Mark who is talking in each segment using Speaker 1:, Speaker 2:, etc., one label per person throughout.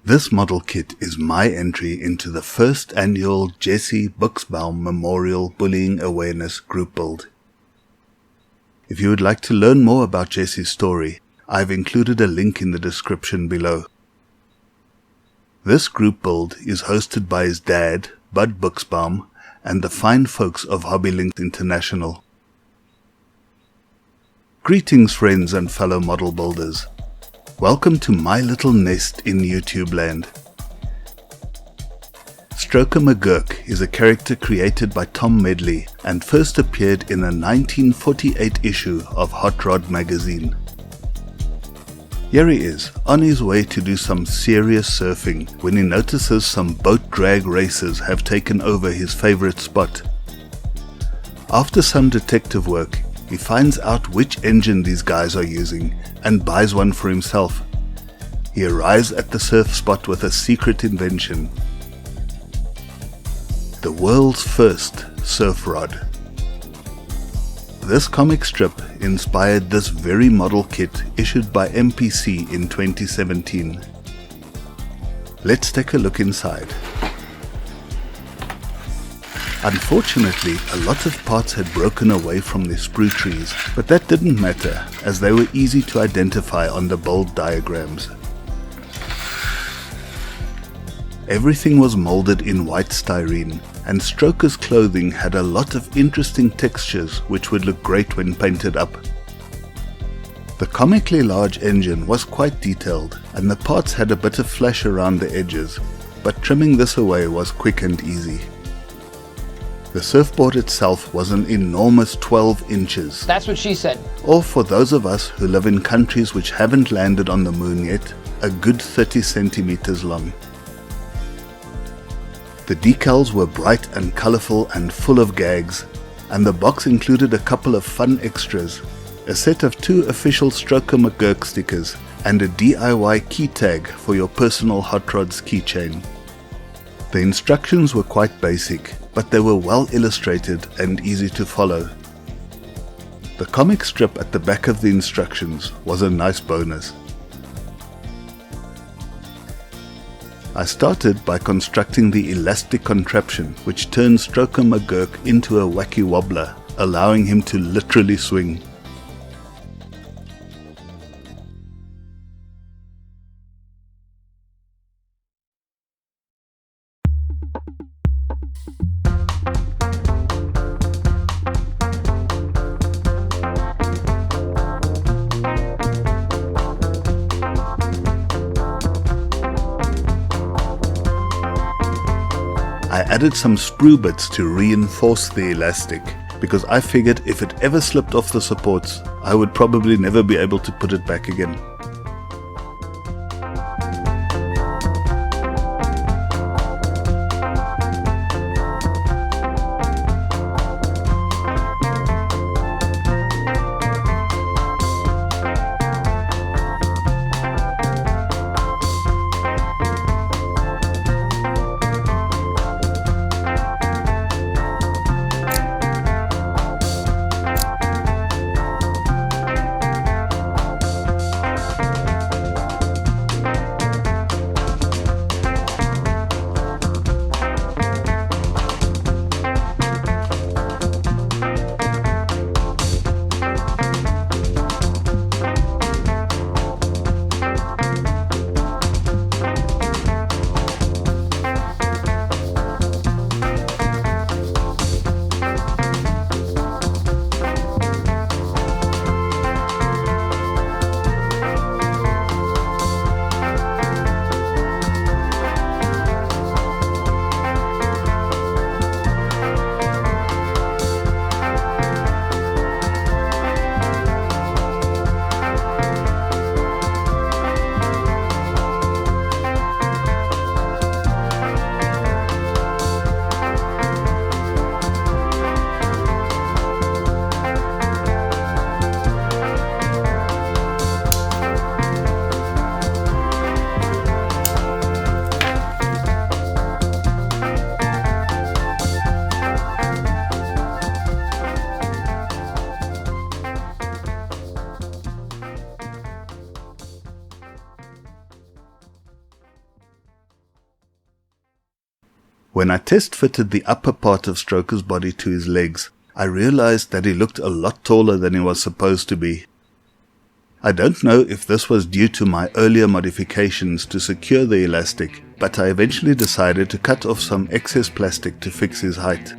Speaker 1: This model kit is my entry into the first annual Jesse Buchsbaum Memorial Bullying Awareness Group Build. If you would like to learn more about Jesse's story, I've included a link in the description below. This group build is hosted by his dad, Bud Buchsbaum, and the fine folks of HobbyLinks International. Greetings friends and fellow model builders. Welcome to my little nest in YouTube land. Stroker McGurk is a character created by Tom Medley and first appeared in a 1948 issue of Hot Rod magazine. Here he is, on his way to do some serious surfing when he notices some boat drag racers have taken over his favorite spot. After some detective work, he finds out which engine these guys are using and buys one for himself. He arrives at the surf spot with a secret invention: the world's first surf rod. This comic strip inspired this very model kit issued by MPC in 2017. Let's take a look inside. Unfortunately, a lot of parts had broken away from the sprue trees, but that didn't matter as they were easy to identify on the build diagrams. Everything was molded in white styrene, and Stroker's clothing had a lot of interesting textures which would look great when painted up. The comically large engine was quite detailed, and the parts had a bit of flash around the edges, but trimming this away was quick and easy. The surfboard itself was an enormous 12 inches.
Speaker 2: That's what she said.
Speaker 1: Or for those of us who live in countries which haven't landed on the moon yet, a good 30 centimeters long. The decals were bright and colorful and full of gags, and the box included a couple of fun extras, a set of 2 official Stroker McGurk stickers, and a DIY key tag for your personal Hot Rods keychain. The instructions were quite basic, but they were well illustrated and easy to follow. The comic strip at the back of the instructions was a nice bonus. I started by constructing the elastic contraption which turns Stroker McGurk into a wacky wobbler, allowing him to literally swing. I added some sprue bits to reinforce the elastic, because I figured if it ever slipped off the supports, I would probably never be able to put it back again. When I test fitted the upper part of Stroker's body to his legs, I realized that he looked a lot taller than he was supposed to be. I don't know if this was due to my earlier modifications to secure the elastic, but I eventually decided to cut off some excess plastic to fix his height.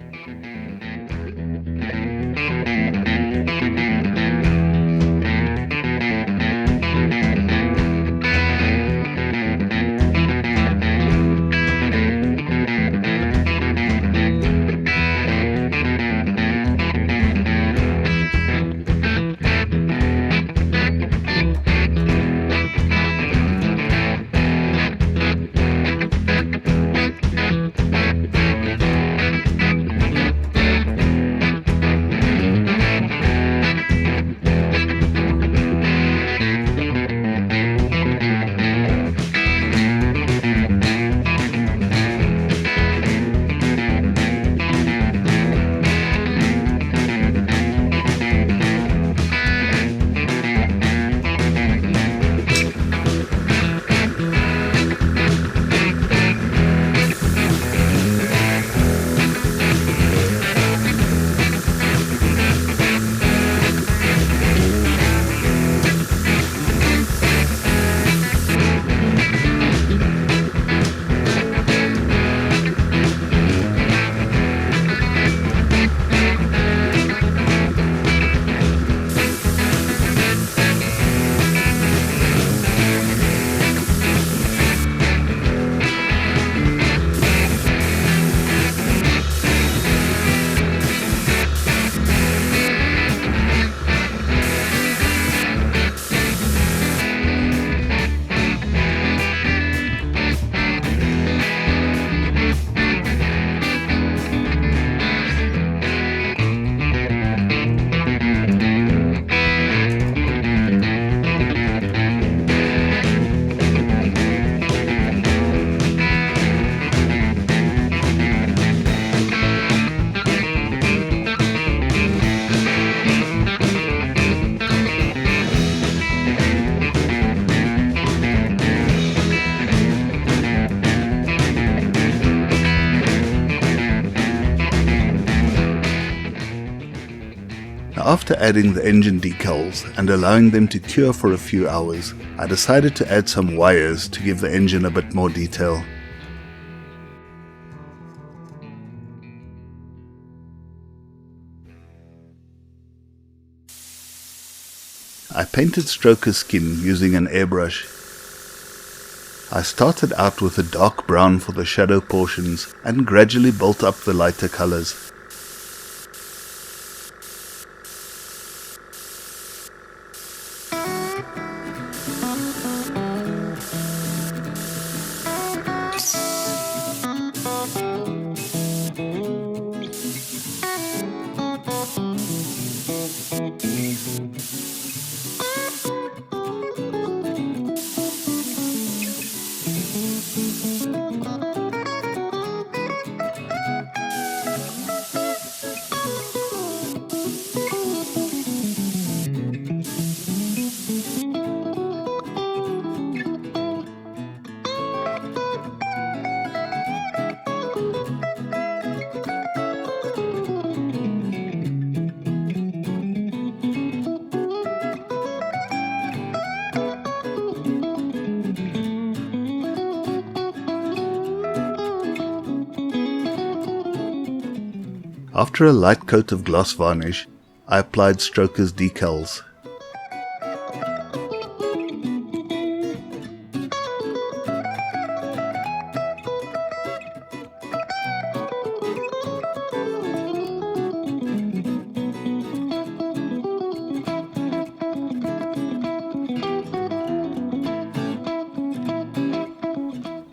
Speaker 1: After adding the engine decals and allowing them to cure for a few hours, I decided to add some wires to give the engine a bit more detail. I painted Stroker's skin using an airbrush. I started out with a dark brown for the shadow portions and gradually built up the lighter colors. After a light coat of gloss varnish, I applied Stroker's decals.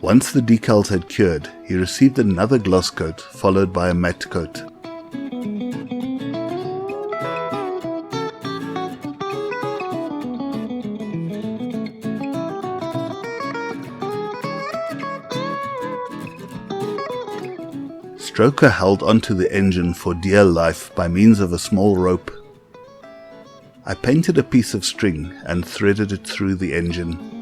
Speaker 1: Once the decals had cured, he received another gloss coat followed by a matte coat. Stroker held onto the engine for dear life by means of a small rope. I painted a piece of string and threaded it through the engine.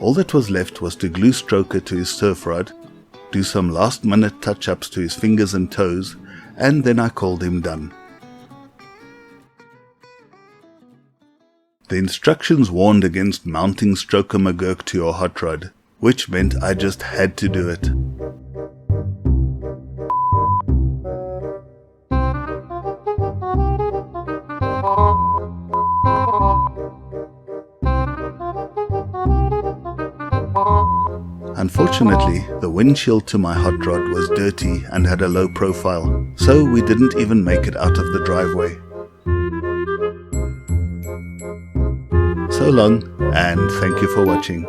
Speaker 1: All that was left was to glue Stroker to his surf rod, do some last-minute touch-ups to his fingers and toes, and then I called him done. The instructions warned against mounting Stroker McGurk to your hot rod, which meant I just had to do it. Unfortunately, the windshield to my hot rod was dirty and had a low profile, so we didn't even make it out of the driveway. So long, and thank you for watching.